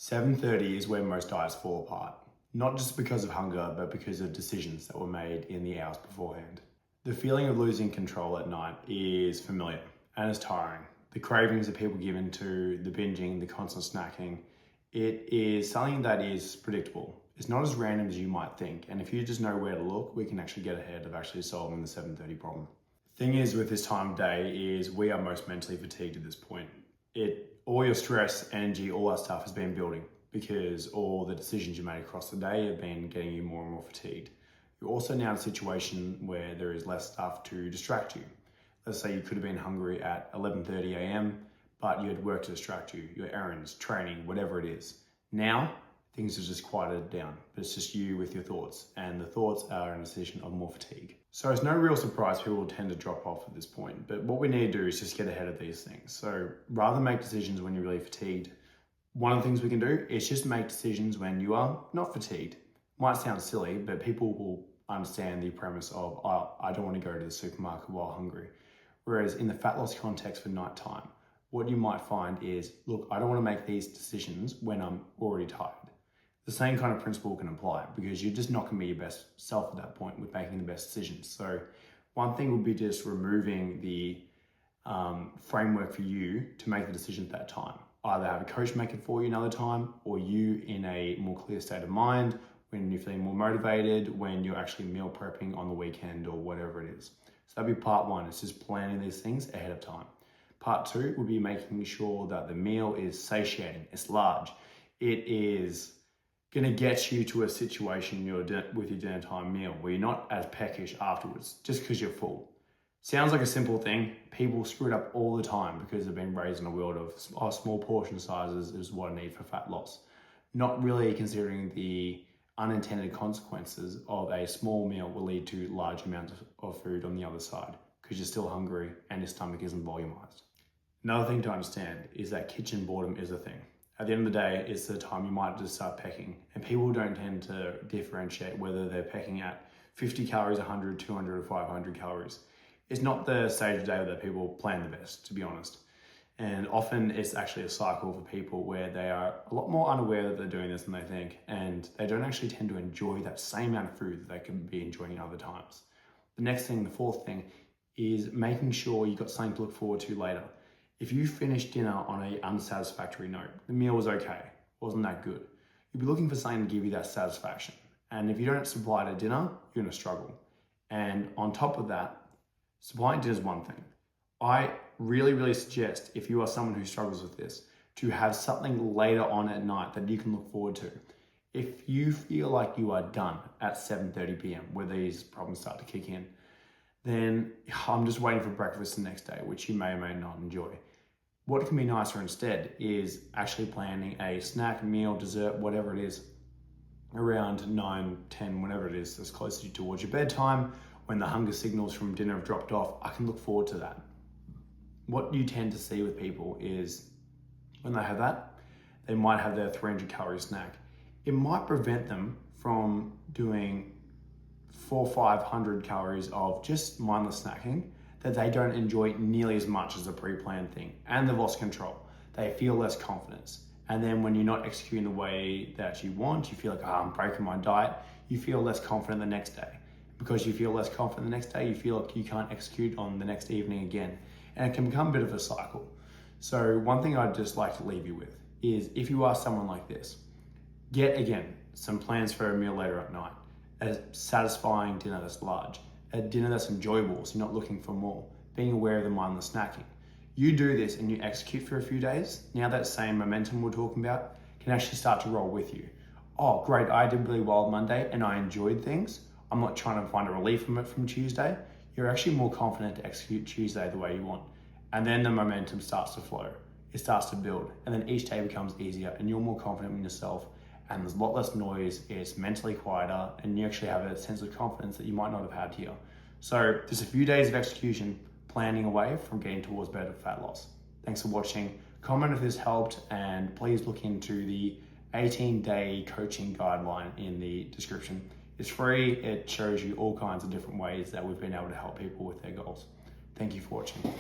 7:30 is where most diets fall apart, not just because of hunger, but because of decisions that were made in the hours beforehand. The feeling of losing control at night is familiar and it's tiring. The cravings that people give into, the binging, the constant snacking, it is something that is predictable. It's not as random as you might think, and if you just know where to look, we can actually get ahead of actually solving the 7:30 problem. Thing is with this time of day is we are most mentally fatigued at this point. All your stress, energy, all that stuff has been building because all the decisions you made across the day have been getting you more and more fatigued. You're also now in a situation where there is less stuff to distract you. Let's say you could have been hungry at 11:30 a.m., but you had work to distract you, your errands, training, whatever it is. Now, things are just quieted down, but it's just you with your thoughts, and the thoughts are in a position of more fatigue. So it's no real surprise people will tend to drop off at this point, but what we need to do is just get ahead of these things. So rather than make decisions when you're really fatigued, one of the things we can do is just make decisions when you are not fatigued. Might sound silly, but people will understand the premise of, oh, I don't want to go to the supermarket while hungry. Whereas in the fat loss context for nighttime, what you might find is, look, I don't want to make these decisions when I'm already tired. The same kind of principle can apply because you're just not going to be your best self at that point with making the best decisions. So one thing would be just removing the framework for you to make the decision at that time. Either have a coach make it for you another time, or you in a more clear state of mind when you're feeling more motivated, when you're actually meal prepping on the weekend or whatever it is. So that'd be part one. It's just planning these things ahead of time. Part two would be making sure that the meal is satiating, it's large. It is going to get you to a situation with your dinner time meal where you're not as peckish afterwards just because you're full. Sounds like a simple thing. People screw it up all the time because they've been raised in a world of small portion sizes is what I need for fat loss. Not really considering the unintended consequences of a small meal will lead to large amounts of food on the other side because you're still hungry and your stomach isn't volumized. Another thing to understand is that kitchen boredom is a thing. At the end of the day, it's the time you might just start pecking, and people don't tend to differentiate whether they're pecking at 50 calories, 100, 200, or 500 calories. It's not the stage of day that people plan the best, to be honest. And often it's actually a cycle for people where they are a lot more unaware that they're doing this than they think, and they don't actually tend to enjoy that same amount of food that they can be enjoying other times. The next thing, the fourth thing, is making sure you've got something to look forward to later. If you finish dinner on an unsatisfactory note, the meal was okay, wasn't that good, you'll be looking for something to give you that satisfaction. And if you don't supply it at dinner, you're gonna struggle. And on top of that, supplying dinner is one thing. I really suggest, if you are someone who struggles with this, to have something later on at night that you can look forward to. If you feel like you are done at 7:30 p.m, where these problems start to kick in, then I'm just waiting for breakfast the next day, which you may or may not enjoy. What can be nicer instead is actually planning a snack, meal, dessert, whatever it is, around 9, 10, whatever it is, that's closer towards your bedtime, when the hunger signals from dinner have dropped off. I can look forward to that. What you tend to see with people is when they have that, they might have their 300 calorie snack. It might prevent them from doing 400 or 500 calories of just mindless snacking that they don't enjoy nearly as much as a pre-planned thing, and they've lost control. They feel less confidence. And then when you're not executing the way that you want, you feel like, I'm breaking my diet, you feel less confident the next day. Because you feel less confident the next day, you feel like you can't execute on the next evening again. And it can become a bit of a cycle. So one thing I'd just like to leave you with is, if you are someone like this, get, again, some plans for a meal later at night. A satisfying dinner that's large, a dinner that's enjoyable, so you're not looking for more, being aware of the mindless snacking. You do this and you execute for a few days, now that same momentum we're talking about can actually start to roll with you. Oh, great, I did really well Monday and I enjoyed things. I'm not trying to find a relief from it from Tuesday. You're actually more confident to execute Tuesday the way you want. And then the momentum starts to flow. It starts to build. And then each day becomes easier and you're more confident in yourself, and there's a lot less noise, it's mentally quieter, and you actually have a sense of confidence that you might not have had here. So just a few days of execution, planning away from getting towards better fat loss. Thanks for watching. Comment if this helped, and please look into the 18-day coaching guideline in the description. It's free. It shows you all kinds of different ways that we've been able to help people with their goals. Thank you for watching.